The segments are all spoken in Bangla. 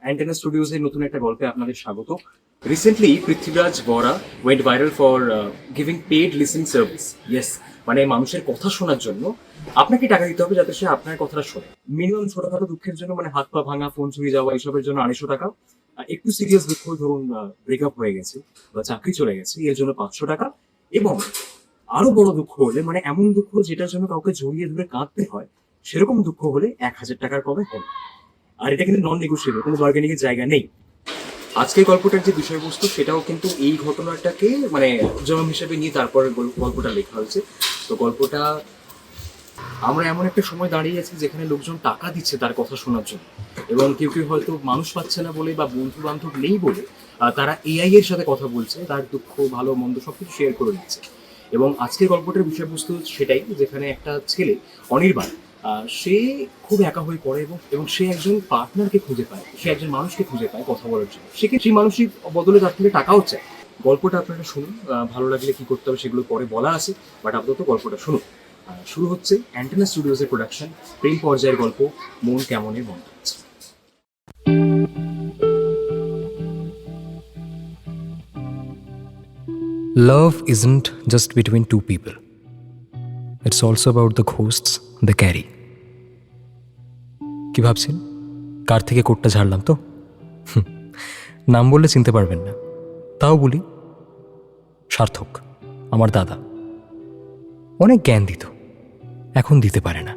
অ্যান্টেনা স্টুডিওস এর নতুন একটা গল্পে আপনাদের স্বাগত। Recently Prithviraj Bora went viral for giving paid listening service. Yes, মানে মানুষের কথা শোনার জন্য আপনাকে টাকা দিতে হবে যাতে সে আপনার কথাটা শোনে। মিনিমাম ছোটখাটো দুঃখের জন্য, মানে হাত পা ভাঙা, ফোন চুরি যাওয়া, এইসবের জন্য 250 টাকা। একটু সিরিয়াস দুঃখ, ধরুন ব্রেকআপ হয়ে গেছে বা চাকরি চলে গেছে, এর জন্য 500 টাকা। এবং আরো বড় দুঃখ হলে, মানে এমন দুঃখ যেটার জন্য কাউকে জড়িয়ে ধরে কাঁদতে হয়, সেরকম দুঃখ হলে 1000 টাকার কমে হবে। আর এটা কিন্তু নন নেগোশিয়েবল, কোনো বার্গেনিং এর জায়গা নেই। আজকের গল্পটার যে বিষয়বস্তু সেটাও কিন্তু এই ঘটনাটাকে মানে জবাব হিসেবে নিয়ে তারপরে গল্পটা লেখা হয়েছে। তো গল্পটা, আমরা এমন একটা সময় দাঁড়িয়ে আছি যেখানে লোকজন টাকা দিচ্ছে তার কথা শোনার জন্য, এবং কেউ কেউ হয়তো মানুষ পাচ্ছে না বলে বা বন্ধু বান্ধব নেই বলে তারা এআই এর সাথে কথা বলছে, তার দুঃখ ভালো মন্দ সবকিছু শেয়ার করে নিচ্ছে। এবং আজকের গল্পটার বিষয়বস্তু সেটাই, যেখানে একটা ছেলে অনির্বাণ, সে খুব একা হয়ে পড়ে এবং সে একজন পার্টনারকে খুঁজে পায়, সে একজন মানুষকে খুঁজে পায় কথা বলার জন্য। সে সেই মানুষের বদলে তার থেকে টাকাও চায়। গল্পটা আপনারা শুনুন, ভালো লাগলে কি করতে হবে সেগুলো পরে বলা আছে, বাট আপাতত গল্পটা শুনুন। শুরু হচ্ছে অ্যান্টেনা স্টুডিওস এর প্রোডাকশন, প্রেম পর্যায়ের গল্প মন কেমনের Montaj. Love isn't just between two people. It's also about the ghosts they carry. কি ভাবছেন? কার থেকে কোটটা ঝাড়লাম তো? নাম বললে চিনতে পারবেন না, তাও বলি। সার্থক, আমার দাদা। অনেক জ্ঞান দিত, এখন দিতে পারে না।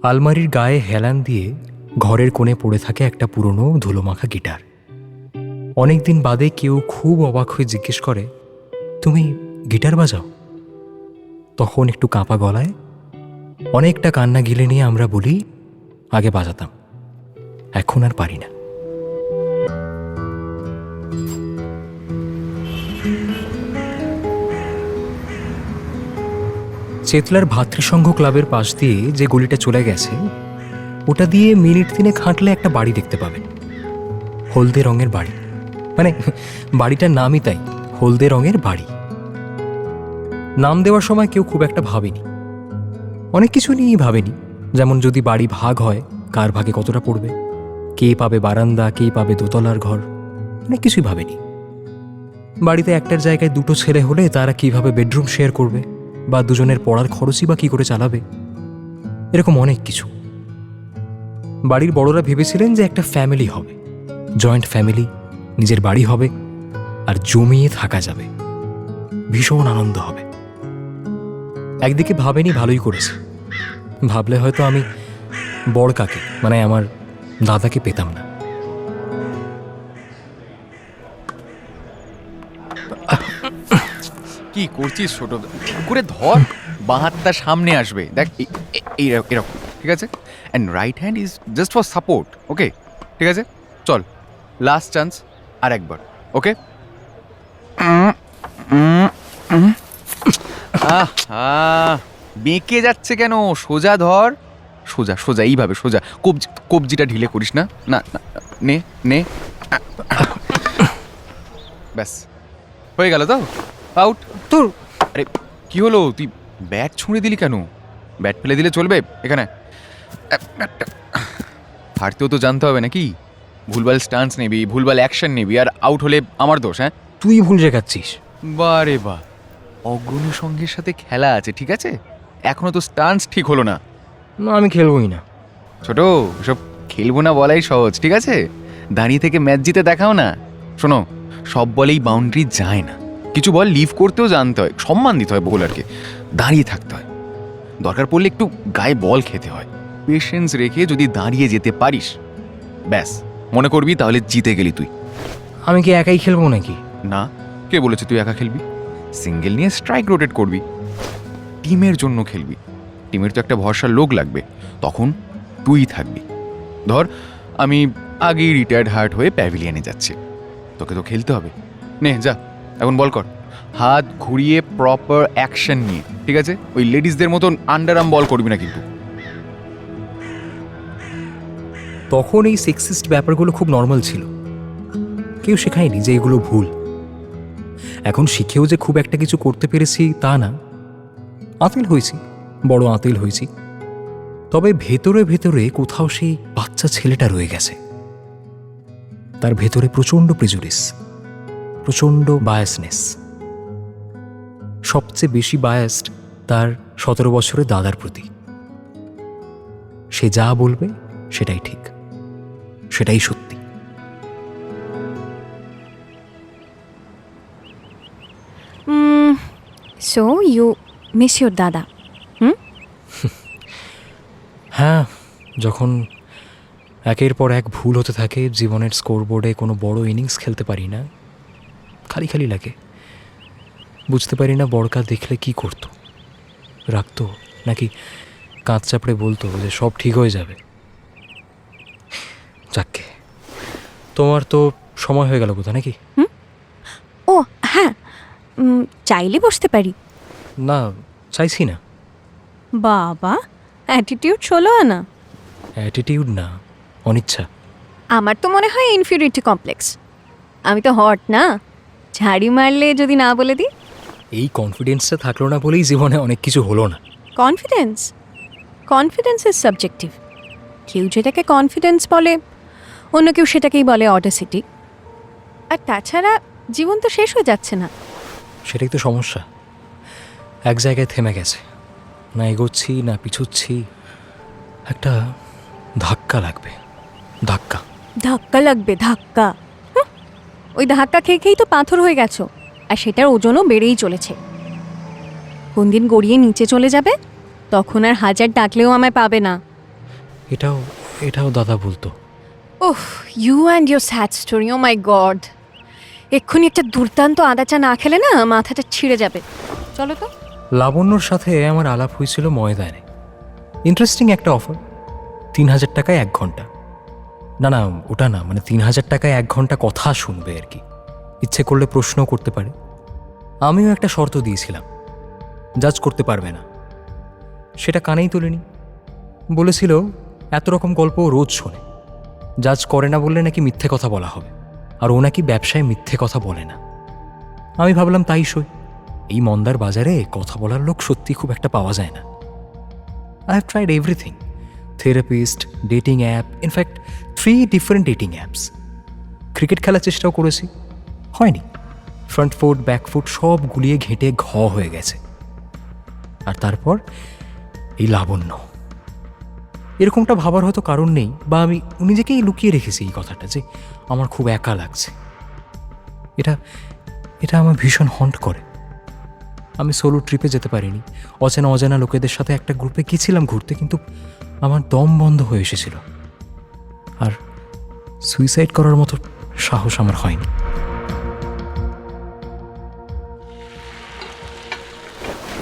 আলমারির গায়ে হেলান দিয়ে ঘরের কোণে পড়ে থাকে একটা পুরনো ধুলোমাখা গিটার। অনেকদিন বাদে কেউ খুব অবাক হয়ে জিজ্ঞেস করে, তুমি গিটার বাজাও? তখন একটু কাঁপা গলায় অনেকটা কান্না গিলে নিয়ে আমরা বলি, আগে বাজাতাম, এখন আর পারি না। চেতলার ভাতৃসংঘ ক্লাবের পাশ দিয়ে যে গলিটা চলে গেছে, ওটা দিয়ে মিনিট 3 হাঁটলে একটা বাড়ি দেখতে পাবেন। হলদে রঙের বাড়ি, মানে বাড়িটার নামই তাই, হলদে রঙের বাড়ি। নাম দেওয়ার সময় কেউ খুব একটা ভাবেনি, অনেক কিছু নিয়েই ভাবেনি। যেমন যদি বাড়ি ভাগ হয়, কার ভাগে কতটা পড়বে, কে পাবে বারান্দা, কে পাবে দোতলার ঘর, অনেক কিছুই ভাবেনি। বাড়িতে একটার জায়গায় 2টো ছেলে হলে তারা কিভাবে বেডরুম শেয়ার করবে, বা দুজনের পড়ার খরচই বা কি করে চালাবে, এরকম অনেক কিছু। বাড়ির বড়রা ভেবেছিলেন যে একটা ফ্যামিলি হবে, জয়েন্ট ফ্যামিলি, নিজের বাড়ি হবে আর জমিয়ে থাকা যাবে, ভীষণ আনন্দ হবে। একদিকে ভাবেনি, ভালোই করেছে। ভাবলে হয়তো আমি বড় কাকে, মানে আমার দাদাকে পেতাম না। কি করছিস ছোট করে? ধর, বাঁ হাতটা সামনে আসবে, দেখ এরকম, ঠিক আছে? And right hand is just for support, okay? ঠিক আছে, চল, লাস্ট চান্স, আর একবার, ওকে? বেঁকে যাচ্ছে কেন? সোজা ধর, সোজা সোজা, এইভাবে সোজা। কবজিটা ঢিলে করিস না, না না, নে নে, ব্যাস হয়ে গেল তো, আউট। তোর আরে কি হলো? তুই ব্যাট ছুঁড়ে দিলি কেন? ব্যাট ফেলে দিলে চলবে এখানে? হারতেও তো জানতে হবে নাকি? ভুলভাল স্টান্স নিবি, ভুলভাল অ্যাকশন নিবি, আর আউট হলে আমার দোষ? হ্যাঁ, তুই ভুল রেখাচ্ছিস। বারে বা, অগ্রণী সঙ্গের সাথে খেলা আছে, ঠিক আছে? এখনো তো স্টান্স ঠিক হলো না। না, আমি খেলবই না। ছোট, সব খেলবো না বলাই সহজ, ঠিক আছে? দাঁড়িয়ে থেকে ম্যাচ জিতে দেখাও না। শোনো, সব বলেই বাউন্ডারি যায় না, কিছু বল লিভ করতেও জানতে হয়, সম্মান দিতে হয় বোলারকে, দাঁড়িয়ে থাকতে হয়, দরকার পড়লে একটু গায়ে বল খেতে হয়। পেশেন্স রেখে যদি দাঁড়িয়ে যেতে পারিস, ব্যাস মনে করবি তাহলে জিতে গেলি তুই। আমি কি একাই খেলবো নাকি? না, কে বলেছে তুই একা খেলবি? সিঙ্গেল নিয়ে স্ট্রাইক রোটেট করবি, টিমের জন্য খেলবি। টিমের তো একটা ভরসার লোক লাগবে, তখন তুই থাকবি। ধর, আমি আগেই রিটায়ার্ড হার্ট হয়ে প্যাভিলিয়নে যাচ্ছি, তোকে তো খেলতে হবে। নে যা, এখন বল কর, হাত ঘুরিয়ে প্রপার অ্যাকশন নিয়ে, ঠিক আছে? ওই লেডিসদের মতন আন্ডার আর্ম বল করবি না কিন্তু। তখন এই সেক্সিস্ট ব্যাপারগুলো খুব নর্মাল ছিল, কেউ শেখায়নি যে এগুলো ভুল। এখন শিখেও যে খুব একটা কিছু করতে পেরেছি তা না, আতিল হয়েছি, বড় আতিল হয়েছি। তবে ভেতরে ভেতরে কোথাও সেই বাচ্চা ছেলেটা রয়ে গেছে, তার ভেতরে প্রচণ্ড প্রিজুডিস, প্রচণ্ড বায়াসনেস। সবচেয়ে বেশি বায়াসড তার 17 বছরের দাদার প্রতি। সে যা বলবে সেটাই ঠিক, সেটাই সত্যি। So you miss your dada? হ্যাঁ, যখন একের পর এক ভুল হতে থাকে, জীবনের স্কোরবোর্ডে কোনো বড় ইনিংস খেলতে পারি না, খালি খালি লাগে। বুঝতে পারি না বড়কা দেখলে কি করতো, রাখতো নাকি কাঁধ চাপড়ে বলতো যে সব ঠিক হয়ে যাবে। যাকে, তোমার তো সময় হয়ে গেল কোথা নাকি? ও হ্যাঁ, চাইলে বসতে পারি। না, চাইছি না। বাবা, অ্যাটিটিউড 16 আনা। অ্যাটিটিউড না, অনিচ্ছা। আমার তো মনে হয় ইনফিউরিটি কমপ্লেক্স। আমি তো হট না, ঝাড়ি মারলে যদি না বলে দিই। এই কনফিডেন্সটা থাকলো না বলেই জীবনে অনেক কিছু হলো না। Confidence confidence is subjective. কেউ যেটাকে কনফিডেন্স বলে, অন্য কেউ সেটাকেই বলে অডাসিটি। আর তাছাড়া জীবন তো শেষ হয়ে যাচ্ছে না। সেটাই তো সমস্যা, এক জায়গায় থেমে গেছে, না এগোচ্ছি না পিছুচ্ছি। একটা ধাক্কা লাগবে, ধাক্কা। ধাক্কা লাগবে, ধাক্কা। ওই ধাক্কা খেয়ে খেয়েই তো পাথর হয়ে গেছো, আর সেটার ওজনও বেড়েই চলেছে। কোন দিন গড়িয়ে নিচে চলে যাবে, তখন আর হাজার ডাকলেও আমায় পাবে না। এটাও এটাও দাদা বলতো। Oh, you and your sad story, oh my God. এক্ষুনি একটা দুর্দান্ত আদা চা না খেলে না মাথাটা ছিঁড়ে যাবে। চলো তো। লাবণ্যর সাথে আমার আলাপ হয়েছিল ময়দানে। ইন্টারেস্টিং একটা অফার, 3000 টাকায় 1 ঘন্টা। না না, ওটা না, মানে 3000 টাকায় 1 ঘন্টা কথা শুনবে আর কি, ইচ্ছে করলে প্রশ্নও করতে পারে। আমিও একটা শর্ত দিয়েছিলাম, জাজ করতে পারবে না। সেটা কানেই তোলেনি। বলেছিল এত রকম গল্প রোজ শোনে, জাজ করে না বললে নাকি মিথ্যে কথা বলা হবে, আর ও নাকি ব্যবসায় মিথ্যে কথা বলে না। আমি ভাবলাম তাই সই। এই মন্দার বাজারে কথা বলার লোক সত্যি খুব একটা পাওয়া যায় না। I have tried everything, therapist, dating app, in fact 3 different dating apps. Cricket খেলার চেষ্টাও করেছি, হয়নি। ফ্রন্ট ফুট ব্যাক ফুট সব গুলিয়ে ঘেঁটে ঘ হয়ে গেছে। আর তারপর এই লাবণ্য। এরকমটা ভাবার হয়তো কারণ নেই, বা আমি নিজেকেই লুকিয়ে রেখেছি এই কথাটা যে আমার খুব একা লাগছে। এটা এটা আমার ভীষণ হন্ট করে। আমি সোলো ট্রিপে যেতে পারিনি, অচেনা অজানা লোকেদের সাথে একটা গ্রুপে গেছিলাম ঘুরতে, কিন্তু আমার দম বন্ধ হয়ে এসেছিল। আর সুইসাইড করার মতো সাহস আমার হয়নি।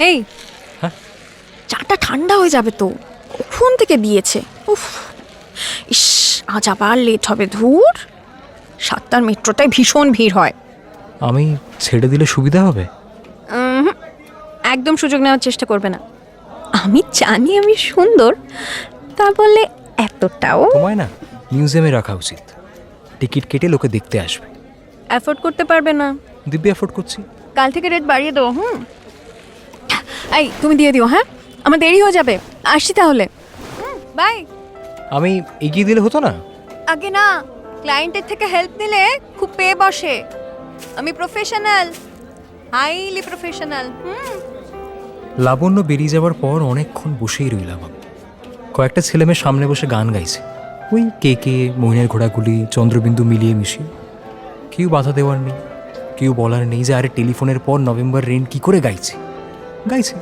এই, হ্যাঁ? চাটা ঠান্ডা হয়ে যাবে তো, কখন থেকে দিয়েছে। উফ, ইস, আজ আবার লেট হবে। ধুর, 7টার মেট্রোটায় ভীষণ ভিড় হয়। আমি ছেড়ে দিলে সুবিধা হবে? একদম সুযোগ নেওয়ার চেষ্টা করবে না। আমি জানি আমি সুন্দর, তা বলে এতটাও তোমায় না মিউজিয়ামে রাখা উচিত, টিকিট কেটে লোকে দেখতে আসবে। অ্যাফোর্ড করতে পারবে না। দিব্যি অ্যাফোর্ড করছি। কাল থেকে রেট বাড়িয়ে দেবো। এই, তুমি দিয়ে দিও। হ্যাঁ, আমার দেরি হয়ে যাবে, আসছি তাহলে। বাই। আমি এগিয়ে দিলে হতো না? আগে না, ক্লায়েন্টের থেকে হেল্প নিলে খুব পেয়ে বসে। আমি প্রফেশনাল, হাইলি প্রফেশনাল। লাবণ্য বেরিয়ে যাওয়ার পর অনেকক্ষণ বসেই রইলাম আমি। কয়েকটা ছেলেমেয়ের সামনে বসে গান গাইছে, ওই কে কে, মহিনের ঘোড়াগুলি, চন্দ্রবিন্দু মিলিয়ে মিশিয়ে। কেউ বাধা দেওয়ার নেই, কেউ বলার নেই যে আরে টেলিফোনের পর নভেম্বর রেন কি করে গাইছে। গাইছে,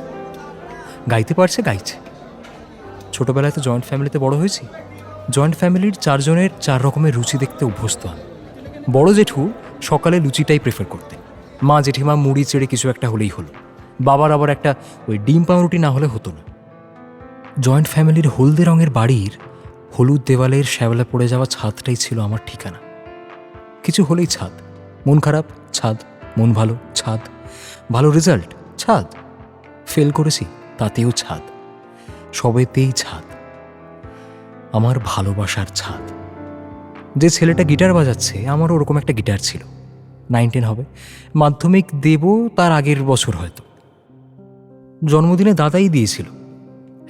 গাইতে পারছে, গাইছে। ছোটবেলায় তো জয়েন্ট ফ্যামিলিতে বড় হয়েছি। জয়েন্ট ফ্যামিলির 4 জনের 4 রকমের রুচি দেখতে অভ্যস্ত আমি। বড় জেঠু সকালে লুচিটাই প্রেফার করতে, মা জেঠিমা মুড়ি চেড়ে কিছু একটা হলেই হলো, বাবার আবার একটা ওই ডিম পাউরুটি না হলে হতো না। জয়েন্ট ফ্যামিলির হলদে রঙের বাড়ির হলুদ দেওয়ালের শ্যাওলা পড়ে যাওয়া ছাদটাই ছিল আমার ঠিকানা। কিছু হলেই ছাদ, মন খারাপ ছাদ, মন ভালো ছাদ, ভালো রেজাল্ট ছাদ, ফেল করেছি তাতেও ছাদ, সবেতেই ছাদ। আমার ভালোবাসার ছাদ। যে ছেলেটা গিটার বাজাচ্ছে, আমারও ওরকম একটা গিটার ছিল। 9-10 হবে, মাধ্যমিক দেব তার আগের বছর হয়তো। জন্মদিনে দাদাই দিয়েছিল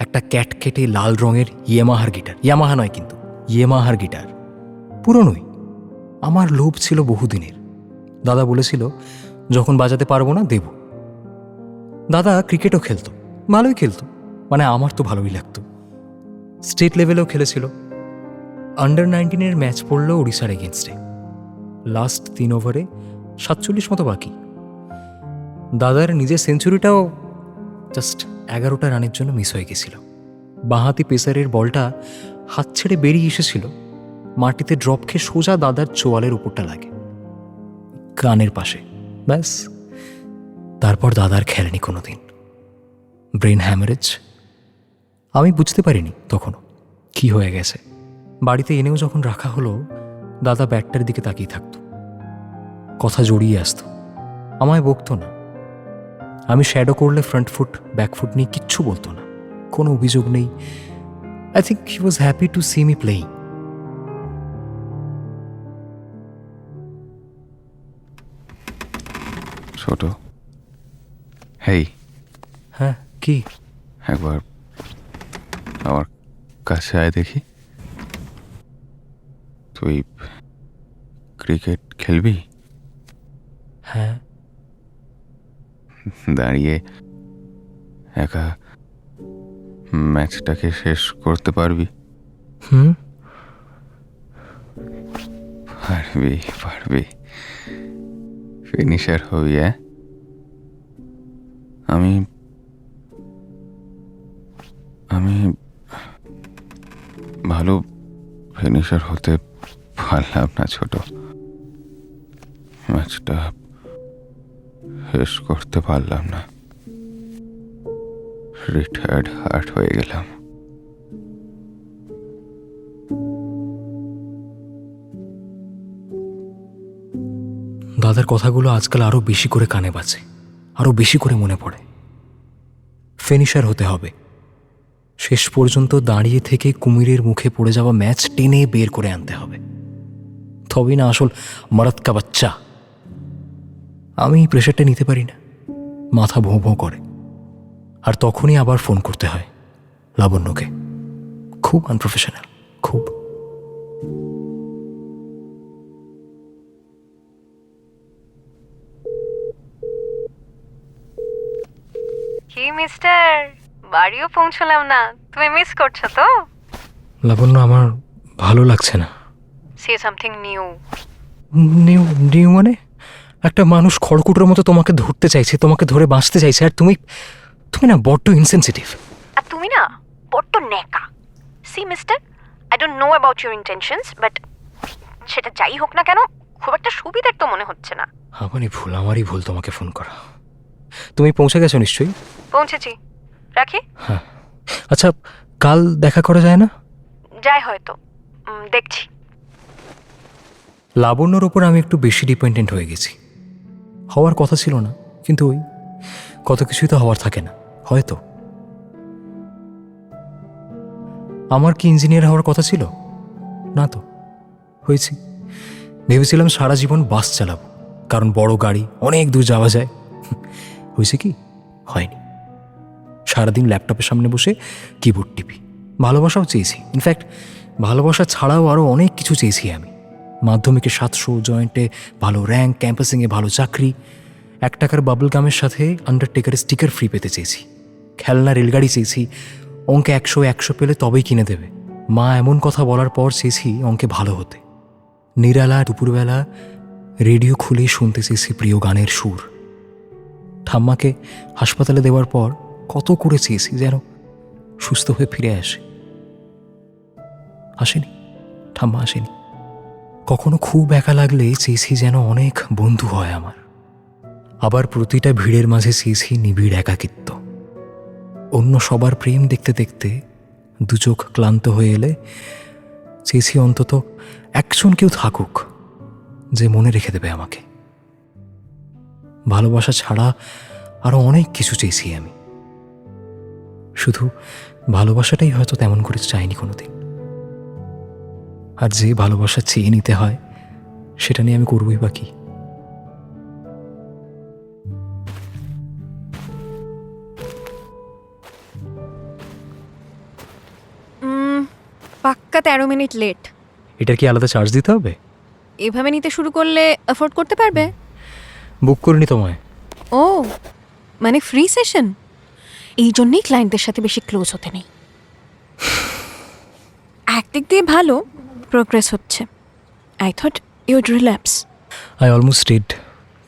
একটা ক্যাট কেটে লাল রঙের ইয়ামাহার গিটার। ইয়ামাহা নয় কিন্তু, ইয়ামাহার গিটার, পুরনোই। আমার লোভ ছিল বহুদিনের। দাদা বলেছিল যখন বাজাতে পারবো না দেব। দাদা ক্রিকেটও খেলতো, ভালোই খেলতো, মানে আমার তো ভালোই লাগতো। স্টেট লেভেলেও খেলেছিল। আন্ডার 19-এর ম্যাচ পড়লো ওড়িশার এগেনস্টে। লাস্ট 3 ওভারে 47 মতো বাকি। দাদার নিজের সেঞ্চুরিটাও জাস্ট 11টা রানের জন্য মিস হয়ে গেছিল। বাঁহাতি পেসারের বলটা হাত ছেড়ে বেরিয়ে এসেছিল, মাটিতে ড্রপ খেয়ে সোজা দাদার চোয়ালের উপরটা লাগে, কানের পাশে। ব্যাস, তারপর দাদার খেলেনি কোনোদিন। Brain haemorrhage. আমি বুঝতে পারিনি তখনও কি হয়ে গেছে। বাড়িতে এনেও যখন রাখা হলো, দাদা ব্যাটটার দিকে তাকিয়ে থাকতো, কথা জড়িয়ে আসতো, আমায় বকতো না। আমি শ্যাডো করলে ফ্রন্ট ফুট ব্যাক ফুট নিয়ে কিচ্ছু বলতো না, কোনো অভিযোগ নেই। I think he was happy to see me playing. ছোট, হেই, হ্যাঁ, কি? একবার আমার কাছে আয় দেখি। তুই ক্রিকেট খেলবি? হ্যাঁ। দাঁড়িয়ে একা ম্যাচটাকে শেষ করতে পারবি? হুম। পারবি, পারবি। ফিনিশার হবি, হ্যাঁ? আমি আমি ভালো ফিনিশার হতে পারলাম না ছোট। ম্যাচটা শেষ করতে পারলাম না। রিটায়ার্ড হার্ট হয়ে গেলাম। দাদার কথাগুলো আজকাল আরো বেশি করে কানে বাজে, আরো বেশি করে মনে পড়ে। ফিনিশার হতে হবে, শেষ পর্যন্ত দাঁড়িয়ে থেকে কুমিরের মুখে পড়ে যাওয়া ম্যাচ টেনে বের করে আনতে হবে, তবেই না আসল মরদ কা বাচ্চা। আমি প্রেশারটা নিতে পারি না, মাথা ভোঁ ভোঁ করে। আর তখনই আবার ফোন করতে হয় লাবণ্যকে। খুব আনপ্রফেশনাল, খুব। কি মিস্টার, বাড়িও পৌঁছলাম না, তুমি মিস করছো তো? লাবণ্য, আমার ভালো লাগছে না। Say something new. New new মানে? একটা মানুষ খড়কুটোর মতো তোমাকে ধরতে চাইছে, তোমাকে ধরে বাঁচতে চাইছে, আর তুমি তুমি না বড্ড ইনসেনসিটিভ। আর তুমি না বড্ড নেকা। See mister, I don't know about your intentions, but সেটা যাই হোক না কেন, খুব একটা সুবিধার তো মনে হচ্ছে না। আমারই ভুল তোমাকে ফোন করা। তুমি পৌঁছে গেছো নিশ্চয়ই? পৌঁছেছি, রাখি। হ্যাঁ, আচ্ছা, কাল দেখা করা যায় না? যাই হয়তো, দেখছি। লাবণ্যর ওপর আমি একটু বেশি ডিপেন্ডেন্ট হয়ে গেছি। হওয়ার কথা ছিল না, কিন্তু ওই কত কিছুই তো হওয়ার থাকে না, হয়তো। আমার কি ইঞ্জিনিয়ার হওয়ার কথা ছিল? না তো, হয়েছি। ভেবেছিলাম সারা জীবন বাস চালাবো, কারণ বড় গাড়ি, অনেক দূর যাওয়া যায়। হয়েছে কি? হয়নি। সারাদিন ল্যাপটপের সামনে বসে কিবোর্ড টিপি। ভালোবাসাও চেয়েছি, ইনফ্যাক্ট ভালোবাসা ছাড়াও আরও অনেক কিছু চেয়েছি আমি। মাধ্যমিকে 700, জয়েন্টে ভালো র্যাঙ্ক, ক্যাম্পাসিংয়ে ভালো চাকরি, 1 টাকার বাবল গামের সাথে আন্ডারটেকারের স্টিকার ফ্রি পেতে চেয়েছি। খেলনা রেলগাড়ি চেয়েছি, অঙ্কে 100 পেলে তবেই কিনে দেবে। মা এমন কথা বলার পর চেয়েছি অঙ্কে ভালো হতে। নিরালা দুপুরবেলা রেডিও খুলে শুনতে চেয়েছি প্রিয় গানের সুর। ঠাম্মাকে হাসপাতালে দেওয়ার পর কত করে চেয়েছি যেন সুস্থ হয়ে ফিরে আসে। আসেনি, ঠাম্মা আসেনি। কখনো খুব একা লাগলে চেয়েছি যেন অনেক বন্ধু হয় আমার। আবার প্রতিটা ভিড়ের মাঝে চেয়েছি নিবিড় একাকিত্ব। অন্য সবার প্রেম দেখতে দেখতে দু চোখ ক্লান্ত হয়ে এলে চেয়েছি অন্তত একজন কেউ থাকুক যে মনে রেখে দেবে আমাকে। ভালোবাসা ছাড়া আরো অনেক কিছু চেয়েছি আমি, শুধু ভালোবাসাটাই হয়তো তেমন করে চাইনি কোনোদিন। আর যে ভালোবাসা চেয়ে নিতে হয় সেটা নিয়ে আমি করবই বা কি? পাক্কা 13 মিনিট লেট। এটার কি আলাদা চার্জ দিতে হবে? এভাবে নিতে শুরু করলে অ্যাফোর্ড করতে পারবে? বুক করিনি তোমায়। ও, মানে ফ্রি সেশন। এই জন্যই ক্লায়েন্টদের সাথে বেশি ক্লোজ হতে নেই। একদিক দিয়ে ভালো, প্রোগ্রেস হচ্ছে। I thought ইউড relapse. I almost did.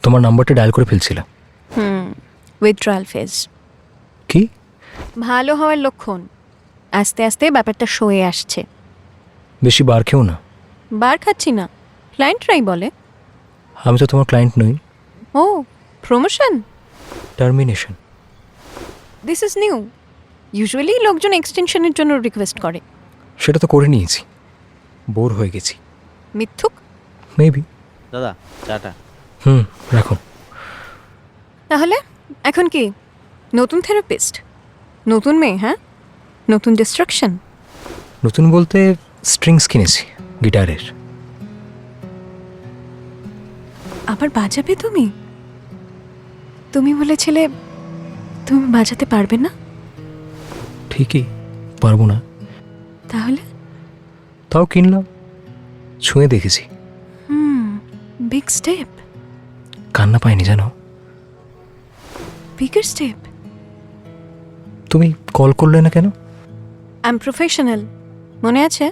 তোমার নাম্বারটা ডায়াল করে ফেলছিলাম। উইথড্রয়াল ফেজ কি? ভালো হওয়ার লক্ষণ। আস্তে আস্তে ব্যাপারটা সয়ে আসছে। বেশি বার খেও না। বার খাচ্ছি না, ক্লায়েন্টরাই বলে। আমি তো তোমার ক্লায়েন্ট নই। Oh, promotion. Termination. This is new. Usually লোকজন এক্সটেনশনের জন্য রিকোয়েস্ট করে। সেটা তো করে নিয়েছি। বোর হয়ে গেছি। মিথ্যুক। মেবি। দাদা চাটা। রাখো। তাহলে এখন কি নতুন থেরাপিস্ট, নতুন মেয়ে? হ্যাঁ, নতুন ডিস্ট্রাকশন। নতুন বলতে স্ট্রিংস কিনেছি গিটারের। আবার বাজাবে তুমি? তুমি বলেছিলে তুমি বাজাতে পারবে না। ঠিকই, পারবো না। তাহলে তাও কিনলাম, ছুঁয়ে দেখেছি। Big step. কান্না পাইনি জানো। Bigger step. তুমি কল করলে না কেন? আই এম প্রফেশনাল, মনে আছে?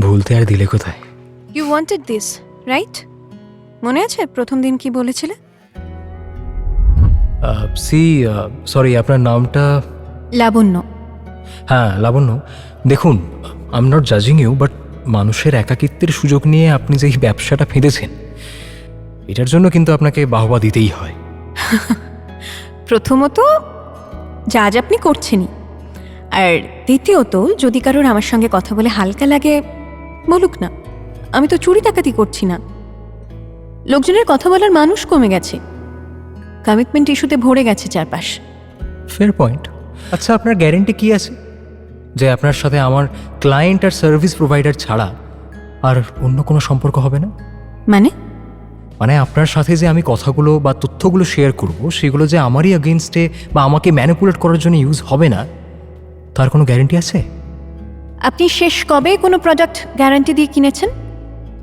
ভুলতে আর দিলে কোথায়। You wanted this, right? মনে আছে প্রথম দিন কি বলেছিলে? সরি, আপনার নামটা? লাবণ্য। হ্যাঁ, লাবণ্য। দেখুন, আই এম নট জাজিং ইউ, বাট মানুষের একাকিত্বের সুযোগ নিয়ে আপনি যে এই ব্যবসাটা ফেঁদেছেন, এটার জন্য কিন্তু আপনাকে বাহবা দিতেই হয়। প্রথমত যা আজ আপনি করছেনই, আর দ্বিতীয়ত যদি কারোর আমার সঙ্গে কথা বলে হালকা লাগে বলুক না। আমি তো চুরি ডাকাতি করছি না। লোকজনের কথা বলার মানুষ কমে গেছে, কমিটমেন্ট ইস্যুতে ভরে গেছে চারপাশ। Fair point. আচ্ছা, আপনার গ্যারেন্টি কি আছে যে আপনার সাথে আমার ক্লায়েন্ট আর সার্ভিস প্রোভাইডার ছাড়া আর অন্য কোনো সম্পর্ক হবে না? মানে আপনার সাথে যে আমি কথাগুলো বা তথ্যগুলো শেয়ার করব, সেগুলো যে আমারই এগেনস্টে বা আমাকে ম্যানিপুলেট করার জন্য ইউজ হবে না, তার কোনো গ্যারেন্টি আছে? আপনি শেষ কবে কোনো প্রোডাক্ট গ্যারান্টি দিয়ে কিনেছেন?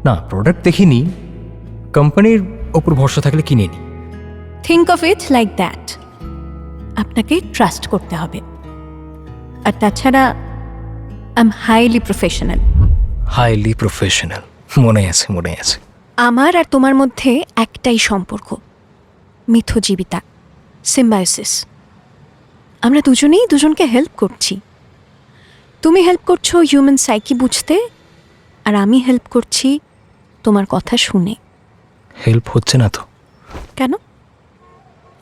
না, প্রোডাক্ট দেখিনি, কোম্পানির ওপর ভরসা থাকলে কিনে নিই। Think of it like that. আপনাকে ট্রাস্ট করতে হবে। আর তাছাড়া I am highly professional. Highly professional, মনে আছে মনে আছে। আমার আর তোমার মধ্যে একটাই সম্পর্ক, মিথজীবিতা, সিম্বায়োসিস। আমরা দুজনেই দুজনকে হেল্প করছি। তুমি হেল্প করছো হিউম্যান সাইকি বুঝতে, আর আমি হেল্প করছি তোমার কথা শুনে। হেল্প হচ্ছে না তো? কেন?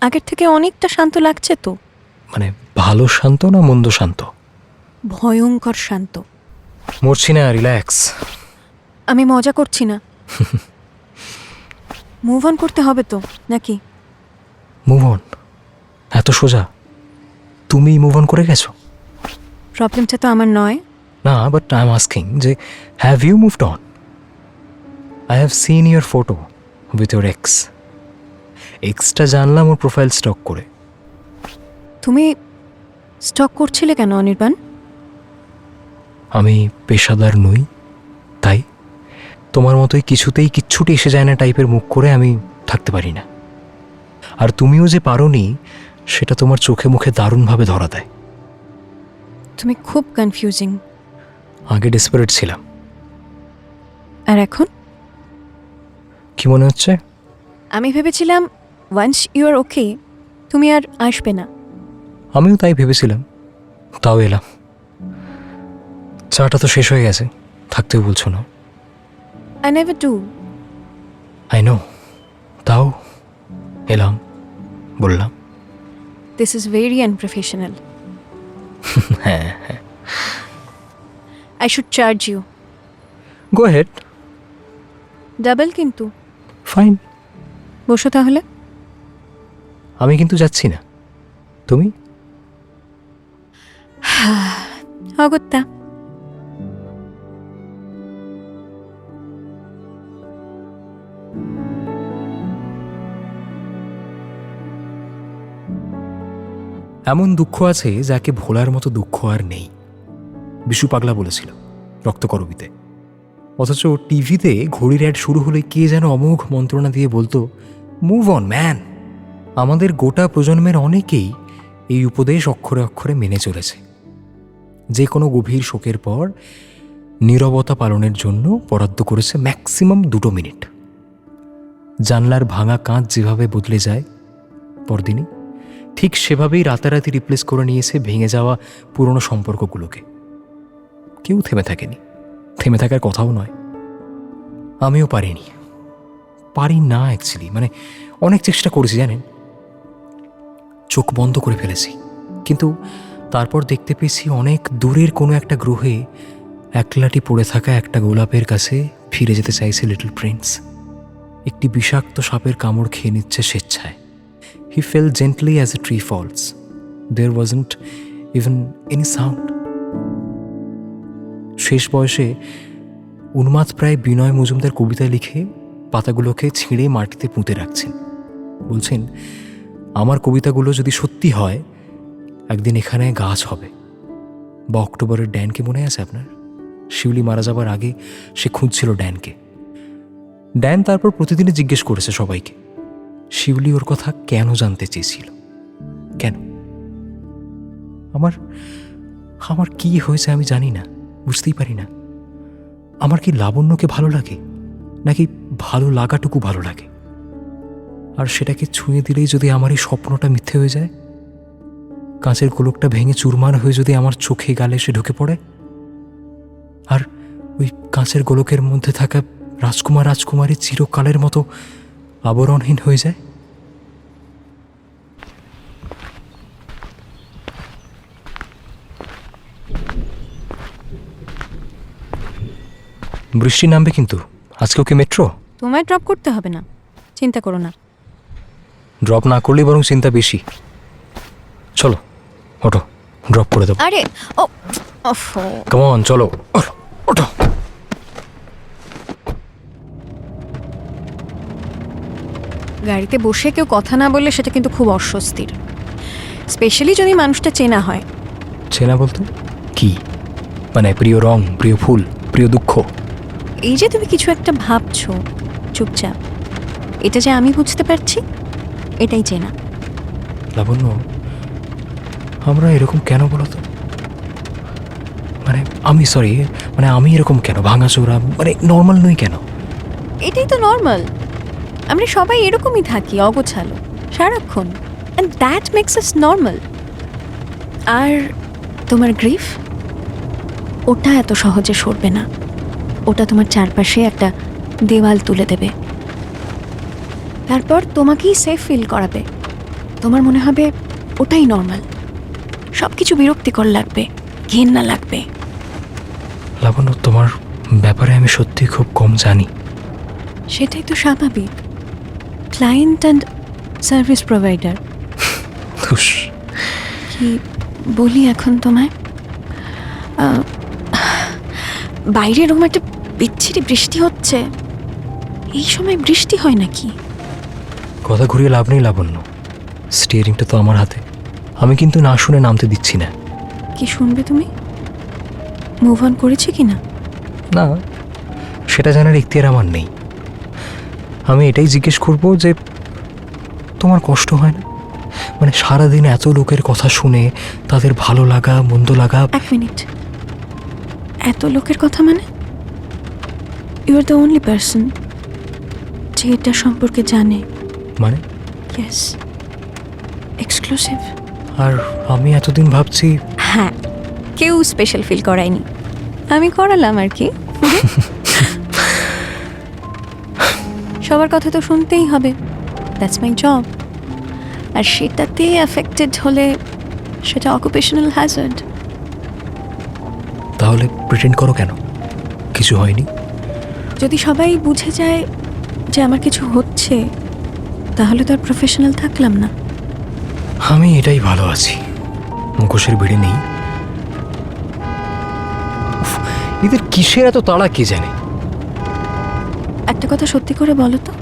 আগের থেকে অনেকটা শান্ত লাগছে তো। মানে ভালো শান্ত না মন্দ শান্ত? ভয়ঙ্কর শান্ত। মরছি না, রিল্যাক্স। আমি মজা করছি না। মুভ অন করতে হবে তো নাকি? Move on? এত সোজা? তুমি মুভ অন করে গেছো? প্রবলেমটা তো আমার নয়। না, বাট আই এম আস্কিং যে have you moved on? I have seen your photo with your ex. এক্সটা জানলাম ওর প্রোফাইল স্টক করে। তুমি স্টক করছিলে কেন অনির্বাণ? আমি পেশাদার নই, তাই তোমার মতোই কিছুতেই কিচ্ছুটি এসে যায় না টাইপের মুখ করে আমি থাকতে পারি না। আর তুমিও যে পারোনি সেটা তোমার চোখে মুখে দারুণভাবে ধরা দেয়। তুমি খুব কনফিউজিং। আগে ডেসপারেট ছিলাম। আর এখন? কি মনে হচ্ছে? আমি ভেবেছিলাম ওয়ান্স ইউ আর ওকে তুমি আর আসবে না। আমিও তাই ভেবেছিলাম, তাও এলাম। চাটা তো শেষ হয়ে গেছে, থাকতেও বলছো না। I never do. I know, তাও এলাম, বললাম। This is very unprofessional. হ্যাঁ, I should charge you. Go ahead. Double কিন্তু। ফাইন। বসো তাহলে। আমি কিন্তু যাচ্ছি না, তুমি? অগত্যা। এমন দুঃখ আছে যাকে ভোলার মতো দুঃখ আর নেই, বিশু পাগলা বলেছিল রক্তকরবীতে। অথচ টিভিতে ঘড়ির অ্যাড শুরু হলে কে যেন অমোঘ মন্ত্রণা দিয়ে বলতো, মুভ অন ম্যান। আমাদের গোটা প্রজন্মের অনেকেই এই উপদেশ অক্ষরে অক্ষরে মেনে চলেছে। যে কোনো গভীর শোকের পর নীরবতা পালনের জন্য বরাদ্দ করেছে ম্যাক্সিমাম 2 মিনিট। জানলার ভাঙা কাঁচ যেভাবে বদলে যায় পরদিনই, ঠিক সেভাবেই রাতারাতি রিপ্লেস করে নিয়েছে ভেঙে যাওয়া পুরনো সম্পর্কগুলোকে। কেউ থেমে থাকেনি, থেমে থাকার কথাও নয়। আমিও পারি না অ্যাকচুয়ালি, মানে অনেক চেষ্টা করেছি জানেন, চোখ বন্ধ করে ফেলেছি, কিন্তু তারপর দেখতে পেয়েছি অনেক দূরের কোনো একটা গ্রহে একলাটি পড়ে থাকা একটা গোলাপের কাছে ফিরে যেতে চাইছে লিটল প্রিন্স। একটি বিষাক্ত সাপের কামড় খেয়ে নিচ্ছে স্বেচ্ছায়। He fell gently as a tree falls. There wasn't even any sound. শেষ বয়সে উন্মাদ প্রায় বিনয় মজুমদার কবিতা লিখে পাতাগুলোকে ছিঁড়ে মাটিতে পুঁতে রাখছেন। বলছেন, আমার কবিতাগুলো যদি সত্যি হয়, একদিন এখানে গাছ হবে। বা অক্টোবরের ড্যানকে মনে আছে আপনার? শিউলি মারা যাবার আগে সে খুঁজছিল ড্যানকে। ড্যান তারপর প্রতিদিনই জিজ্ঞেস করেছে সবাইকে, শিউলি ওর কথা কেন জানতে চেয়েছিল, কেন? আমার কি হয়েছে আমি জানি না, বুঝতেই পারি না। আমার কি লাবণ্যকে ভালো লাগে, নাকি ভালো লাগাটুকু ভালো লাগে? আর সেটাকে ছুঁয়ে দিলেই যদি আমার এই স্বপ্নটা মিথ্যে হয়ে যায়, কাঁচের গোলকটা ভেঙে চুরমার হয়ে যদি আমার চোখে গালে এসে ঢুকে পড়ে, আর ওই কাঁচের গোলকের মধ্যে থাকা রাজকুমারী চিরকালের মতো আবরণহীন হয়ে যায়। বৃষ্টি নামবে কিন্তু আজকেও কি মেট্রো? তোমায় ড্রপ করতে হবে না, চিন্তা করো না। ড্রপ না করলেই বরং চিন্তা বেশি। চলো ওঠো, ড্রপ করে দেবো। আরে ও ওফো, কাম অন, চলো ওঠো। গাড়িতে বসে কেউ কথা না বললে সেটা কিন্তু খুব অস্বস্তির, স্পেশালি যদি মানুষটা চেনা হয়। চেনা বলতে কি? মানে প্রিয় রং, প্রিয় ফুল, প্রিয় দুঃখ? এই যে তুমি কিছু একটা ভাবছো চুপচাপ, এটা যে আমি বুঝতে পারছি, এটাই চেনা। লাবণ্য, আমরা এরকম কেন বলো তো? মানে আমি এরকম কেন ভাঙাচোরা, মানে নর্মাল নই কেন? এটাই তো নর্মাল। আমরা সবাই এরকমই থাকি, অগোছালো সারাক্ষণ, and that makes us normal. আর তোমার গ্রিফ, ওটা এত সহজে সরবে না। ওটা তোমার চারপাশে একটা দেওয়াল তুলে দেবে, তারপর তোমাকেই সেফ ফিল করাবে। তোমার মনে হবে ওটাই নর্মাল, সব কিছু বিরক্তিকর লাগবে, ঘেন্না লাগবে। লাবণ্য, তোমার ব্যাপারে আমি সত্যি খুব কম জানি। সেটাই তো স্বাভাবিক, ক্লায়েন্ট অ্যান্ড সার্ভিস প্রোভাইডার। কি বলি এখন তোমায়? বাইরে এরকম একটা বিচ্ছিরি বৃষ্টি হচ্ছে। এই সময় বৃষ্টি হয় নাকি? কথা ঘুরিয়ে লাভ নেই লাবণ্য, স্টিয়ারিংটা তো আমার হাতে। আমি কিন্তু না শুনে নামতে দিচ্ছি না। কি শুনবে তুমি? মুভ অন করেছে কি না? না, সেটা জানার ইখতিয়ার আমার নেই। আমি এটাই জিজ্ঞেস করব যে তোমার কষ্ট হয় না? মানে সারাদিন এত লোকের কথা শুনে তাদের ভালো লাগা মন্দ লাগা। এক মিনিট, এত লোকের কথা মানে? You are the only person যে এটা সম্পর্কে জানে। মানে? Yes, exclusive. আর আমি এতদিন ভাবছি। হ্যাঁ, কেউ স্পেশাল ফিল করায়নি, আমি করালাম আর কি। সবার কথা তো শুনতেই হবে, দ্যাটস মাই জব। আর সেটাতে অ্যাফেক্টেড হলে সেটা অকুপেশনাল হ্যাজার্ড। তাহলে প্রিটেন্ড করো কেন কিছু হয়নি? যদি সবাই বুঝে যায় যে আমার কিছু হচ্ছে, তাহলে তো আর প্রফেশনাল থাকলাম না। আমি এটাই ভালো আছি, মুখোশের ভিড়ে নেই। উফ, এদের কিসের এত তাড়া কে জানে। একটা কথা সত্যি করে বলো তো,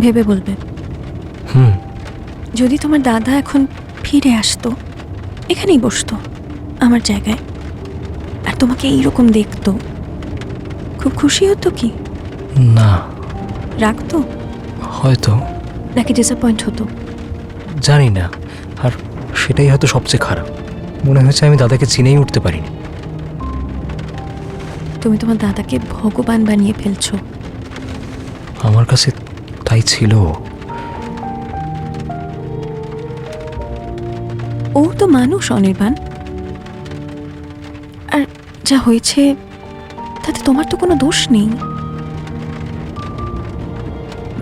ভেবে বলবে। হুম। যদি তোমার দাদা এখন ফিরে আসতো, এখানেই বসতো আমার জায়গায়, আর তোমাকে এইরকম দেখতো, খুব খুশি হতো কি? না, রাখতো হয়তো, নাকি ডিসঅ্যাপয়েন্ট হতো? জানি না। আর সেটাই হয়তো সবচেয়ে খারাপ। মনে হয়েছে আমি দাদাকে চিনেই উঠতে পারিনি। তুমি তোমার দাদাকে ভগবান বানিয়ে ফেলছো। আমার কাছে তাই ছিল। ও তো মানুষ অনির্বাণ। আর যা হয়েছে তাতে তোমার তো কোনো দোষ নেই।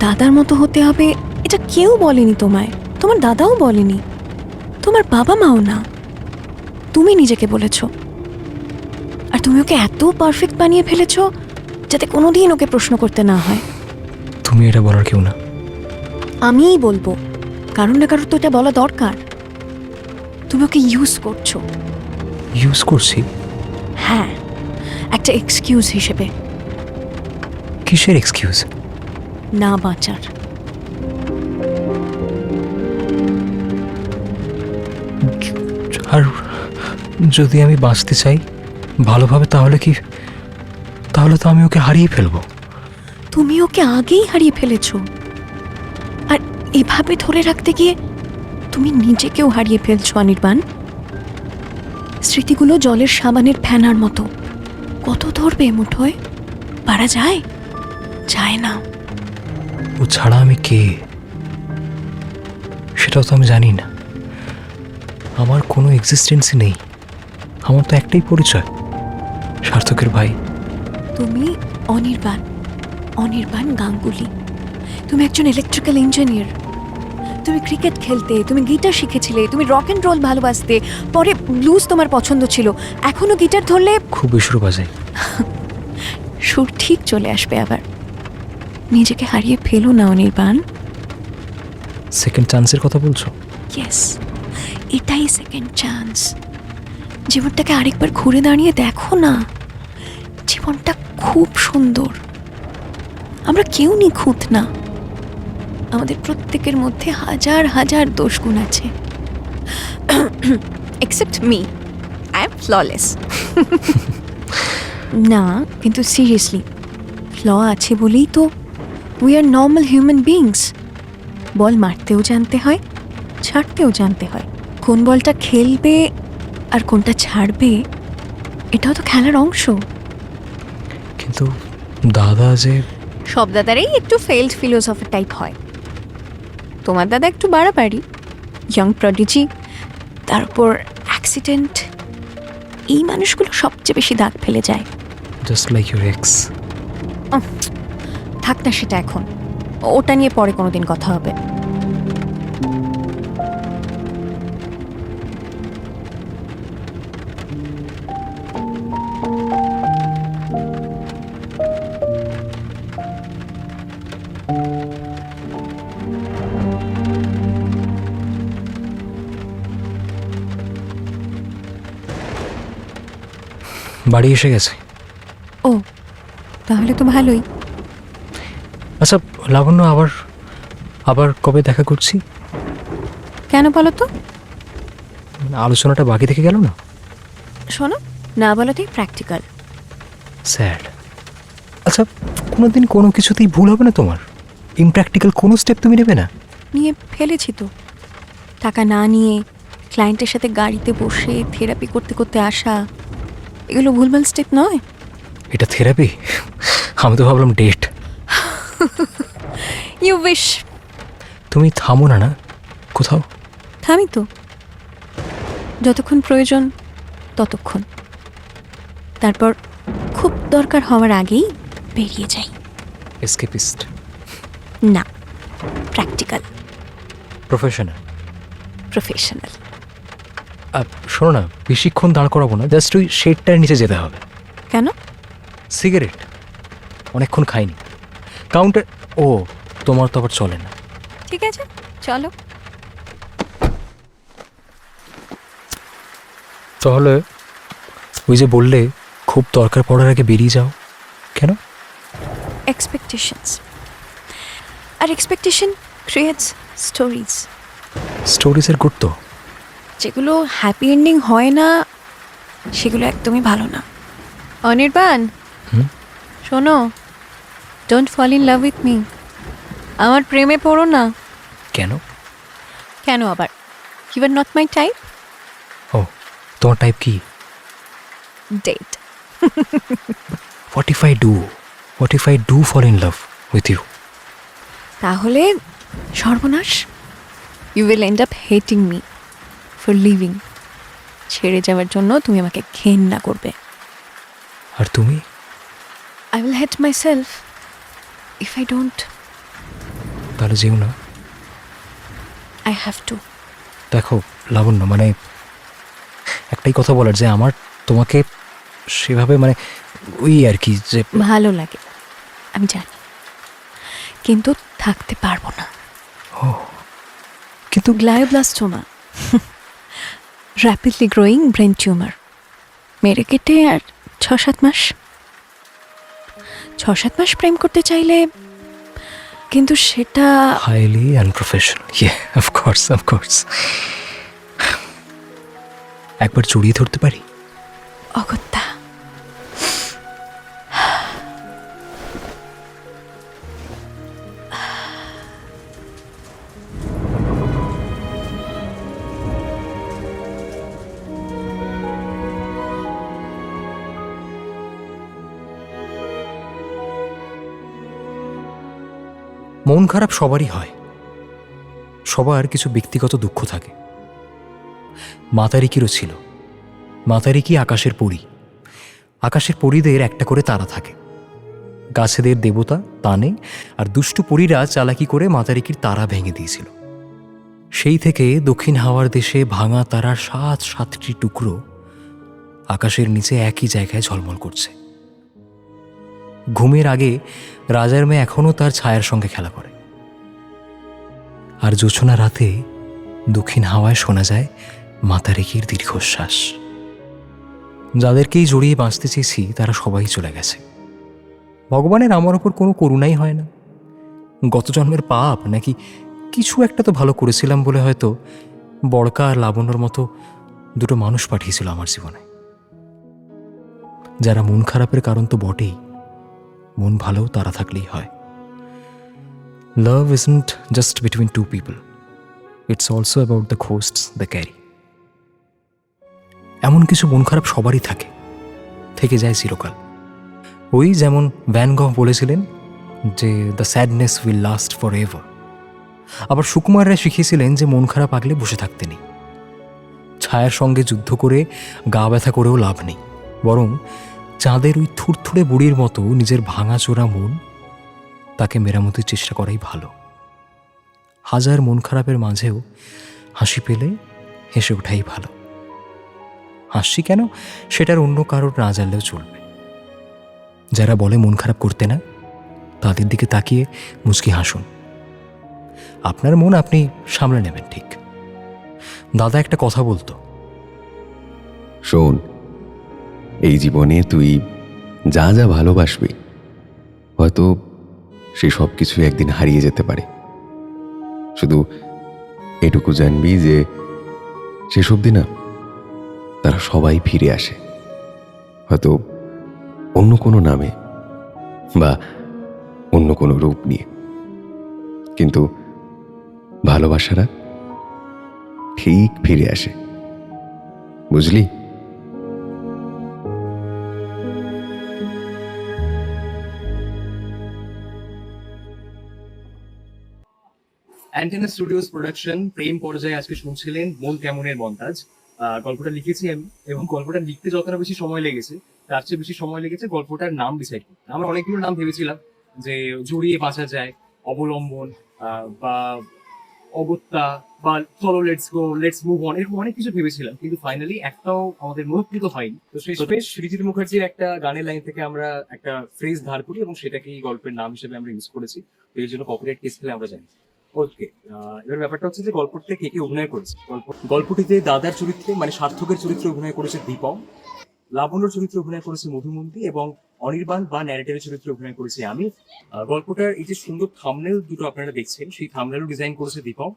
দাদার মতো হতে হবে এটা কেউ বলেনি তোমায়, তোমার দাদাও বলেনি, তোমার বাবা মাও না, তুমি নিজেকে বলেছো। আর তুমি ওকে এত পারফেক্ট বানিয়ে ফেলেছো যাতে কোনোদিন ওকে প্রশ্ন করতে না হয়। তুমি এটা বলার কেউ না। আমিই বলবো, কারণ না কারোর তো এটা বলা দরকার। তুমি ওকে ইউজ করছো। ইউজ করছি? হ্যাঁ, একটা এক্সকিউজ হিসেবে। কিসের এক্সকিউজ? না বাঁচার। আর যদি আমি বাঁচতে চাই ভালোভাবে, তাহলে তো আমি ওকে হারিয়ে ফেলবো। তুমি ওকে আগেই হারিয়ে ফেলেছো। আর এভাবে ধরে রাখতে গিয়ে তুমি নিজেকেও হারিয়ে ফেলছো অনির্বাণ। স্মৃতিগুলো জলের সাবানের ফেনার মতো, কত ধরবে মুঠোয়? পারা যায়? যায় না। ও ছাড়া আমি কে সেটাও তো আমি জানি না। আমার কোনো এক্সিস্টেন্সই নেই। আমার তো একটাই পরিচয়, সার্থকের ভাই। তুমি অনির্বাণ, অনির্বাণ গাঙ্গুলি। তুমি একজন ইলেকট্রিক্যাল ইঞ্জিনিয়ার। তুমি ক্রিকেট খেলতে, তুমি গিটার শিখেছিলে, তুমি রক অ্যান্ড রোল ভালোবাসতে, পরে ব্লুজ তোমার পছন্দ ছিল, এখনো গিটার ধরলে খুব বেসুরো বাজাই। সুর ঠিক চলে আসবে আবার। নিজেকে হারিয়ে ফেলো না অনির্বাণ। সেকেন্ড চান্সের কথা বলছো? ইয়েস, এটাই সেকেন্ড চান্স। জীবনটাকে আরেকবার ঘুরে দাঁড়িয়ে দেখো না। জীবনটা খুব সুন্দর। আমরা কেউ নিখুঁত না। আমাদের প্রত্যেকের মধ্যে হাজার হাজার দোষগুণ আছে। Except me, I am flawless. না, কিন্তু সিরিয়াসলি ফ্ল আছে বলেই তো we are normal human beings. Ball মারতেও জানতে হয়, ছাড়তেও জানতে হয়। কোন বলটা খেলবে আর কোনটা ছাড়বে এটাও তো খেলার অংশ। কিন্তু দাদা যে... সব দাদারাই একটু ফেইলড ফিলোসফার টাইপ হয়। তোমার দাদা একটু বাড়াবাড়ি, ইয়ং প্রডিজি, তারপর অ্যাক্সিডেন্ট। এই মানুষগুলো সবচেয়ে বেশি দাগ ফেলে যায়। Just like your x. থাক না সেটা এখন, ওটা নিয়ে পরে কোনোদিন কথা হবে। বাড়ি এসে গেছে। ও, তাহলে তো ভালোই। আচ্ছা লাবণ্য, আবার কবে দেখা করছি? কেন বলো তো? আলোচনাটা বাকি থেকে গেল না? শোনো, না বলাটাই প্র্যাকটিক্যাল। স্যাড। আচ্ছা, কোনোদিন কোনো কিছুতেই ভুল হবে না তোমার? ইমপ্র্যাকটিক্যাল কোনো স্টেপ তুমি নেবে না? নিয়ে ফেলেছি তো। টাকা না নিয়ে ক্লায়েন্টের সাথে গাড়িতে বসে থেরাপি করতে করতে আসা, এগুলো ভুলভাল স্টেপ নয়। এটা থেরাপি? আমি তো ভাবলাম ডেট। You wish. তুমি থামো না না কোথাও? থামি তো, যতক্ষণ প্রয়োজন ততক্ষণ। তারপর খুব দরকার হওয়ার আগেই বেরিয়ে যাই। এসকেপিস্ট না, প্র্যাকটিক্যাল, প্রফেশনাল। প্রফেশনাল। শোনো না, বেশিক্ষণ দাঁড় করাবো না, জাস্ট ওই শেডটার নিচে যেতে হবে। কেন? সিগারেট অনেকক্ষণ খাইনি। কাউন্টার... ও, তোমার তো আবার চলে না। ঠিক আছে, চলো। তাহলে ওই যে বললে খুব দরকার পড়ার আগে বেরিয়ে যাও, কেন? এক্সপেকটেশনস, আর এক্সপেকটেশন ক্রিয়েটস স্টোরিজ। স্টোরিজের গুরুত্ব? যেগুলো হ্যাপি এন্ডিং হয় না সেগুলো একদমই ভালো না। অনির্বাণ, শোনো, don't fall in love with me. আমার প্রেমে পড়ো না। কেন? কেন আবার? You are not my type. ও, তোমার টাইপ কি? ডেট। What if I do fall in love with you? তাহলে সর্বনাশ। You will end up hating me for living. ছেড়ে যাওয়ার জন্য তুমি আমাকে ঘেন্না করবে। আর তুমি? I will hate myself if I don't. তাহলে যেও না। I have to. দেখো লাবণ্য, মানে একটাই কথা বলার যে আমার তোমাকে সেভাবে মানে ওই আর কি যে ভালো লাগে আমি জানি, কিন্তু থাকতে পারবো না। কিন্তু গ্লায়োব্লাস্টোমা, র্যাপিডলি গ্রোয়িং ব্রেন টিউমার। মেরে কেটে আর 6-7 মাস। 6-7 মাস প্রেম করতে চাইলে, কিন্তু সেটা হাইলি আনপ্রফেশনাল। অফকোর্স। একবার জড়িয়ে ধরতে পারি? অগত্যা। মন খারাপ সবারই হয়, সবার কিছু ব্যক্তিগত দুঃখ থাকে। মাতারিকিরও ছিল। মাতারিকি আকাশের পরী। আকাশের পরীদের একটা করে তারা থাকে। গাছেদের দেবতা তানে আর দুষ্টু পরীরা চালাকি করে মাতারিকির তারা ভেঙে দিয়েছিল। সেই থেকে দক্ষিণ হাওয়ার দেশে ভাঙা তারার 7-7টি টুকরো আকাশের নিচে একই জায়গায় ঝলমল করছে। ঘুমের আগে রাজার মেয়ে এখনও তার ছায়ার সঙ্গে খেলা করে। আর জোছনা রাতে দক্ষিণ হাওয়ায় শোনা যায় মাতারিকির দীর্ঘশ্বাস। যাদেরকেই জড়িয়ে বাঁচতে চেয়েছি তারা সবাই চলে গেছে। ভগবানের আমার ওপর কোনো করুণাই হয় না। গত জন্মের পাপ নাকি কিছু একটা তো ভালো করেছিলাম বলে হয়তো বড়কা আর লাবণ্যর মতো দুটো মানুষ পাঠিয়েছিল আমার জীবনে, যারা মন খারাপের কারণ তো বটেই, মন ভালো তারা থাকলেই হয়। লাভ isn't just between two people. It's also about the ghosts they carry. এমন কিছু মন খারাপ সবারই থাকে, থেকে যায় চিরকাল। ওই যেমন ভ্যান গহ বলেছিলেন যে the sadness will last for ever. আবার সুকুমার রায় শিখিয়েছিলেন যে মন খারাপ আগলে বসে থাকতে নেই। ছায়ার সঙ্গে যুদ্ধ করে গা ব্যথা করেও লাভ নেই, বরং চাঁদের ওই থুরথুরে বুড়ির মতো নিজের ভাঙাচোরা মন তাকে মেরামতির চেষ্টা করাই ভালো। হাজার মন খারাপের মাঝেও হাসি পেলে হেসে ওঠাই ভালো। হাসি কেন সেটার অন্য কারোর না জানলেও চলবে। যারা বলে মন খারাপ করতে না, তাদের দিকে তাকিয়ে মুচকি হাসুন। আপনার মন আপনি সামলে নেবেন ঠিক। দাদা একটা কথা বলতো, শোন, এই জীবনে তুই যা যা ভালোবাসবি হয়তো সে সব কিছু একদিন হারিয়ে যেতে পারে। শুধু এটুকু জানবি যে সেসব দিনা তারা সবাই ফিরে আসে, হয়তো অন্য কোনো নামে বা অন্য কোনো রূপ নিয়ে, কিন্তু ভালোবাসারা ঠিক ফিরে আসে, বুঝলি? অ্যান্টেনা স্টুডিওস প্রোডাকশন প্রেম পর্যায়ে আজকে শুনছিলেন মন কেমনের মন্তাজ। গল্পটা লিখেছি আমি, এবং গল্পটা লিখতে যতটা বেশি সময় লেগেছে তার চেয়ে বেশি সময় লেগেছে গল্পটার নাম ডিসাইড করতে। আমরা অনেকগুলো নাম ভেবেছিলাম, যে জড়িয়ে বাঁচা যায়, অবলম্বন, বা অগত্যা, বা চলো লেটস মুভ অন, এরকম অনেক কিছু ভেবেছিলাম, কিন্তু ফাইনালি একটাও আমাদের মুহূর্ত হয়নি। তো সেই সৃজিত মুখার্জির একটা গানের লাইন থেকে আমরা একটা ফ্রেজ ধার করি এবং সেটাকেই গল্পের নাম হিসেবে আমরা ইউজ করেছি। তো এই জন্য কপিরাইট কেস পেলে আমরা জানি। ওকে, এবার ব্যাপারটা হচ্ছে যে গল্পটিতে কে কে অভিনয় করেছে। গল্পটিতে দাদার চরিত্রে মানে সার্থকের চরিত্রে অভিনয় করেছে দীপম, লাবণ্যর চরিত্রে অভিনয় করেছে মধুমন্তী, এবং অনির্বাণ বা ন্যারেটিভের চরিত্রে অভিনয় করেছি আমি। গল্পটার এই যে সুন্দর থাম্বনেল দুটো আপনারা দেখছেন, সেই থাম্বনেলও ডিজাইন করেছে দীপম।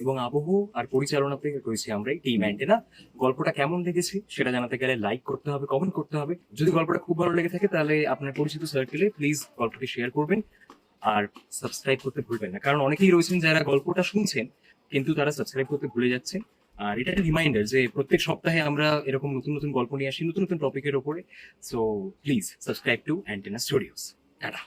এবং আবহ আর পরিচালনাতে রয়েছে আমরা টিম অ্যান্টেনা। গল্পটা কেমন লেগেছে সেটা জানাতে গেলে লাইক করতে হবে, কমেন্ট করতে হবে। যদি গল্পটা খুব ভালো লেগে থাকে তাহলে আপনার পরিচিত সার্কেলে প্লিজ গল্পটি শেয়ার করবেন আর সাবস্ক্রাইব করতে ভুলবেন না, কারণ অনেকেই রয়েছেন যারা গল্পটা শুনছেন কিন্তু তারা সাবস্ক্রাইব করতে ভুলে যাচ্ছেন। আর এটা একটা রিমাইন্ডার যে প্রত্যেক সপ্তাহে আমরা এরকম নতুন নতুন গল্প নিয়ে আসি, নতুন নতুন টপিকের ওপরে। So please subscribe to antenna studios. Tata.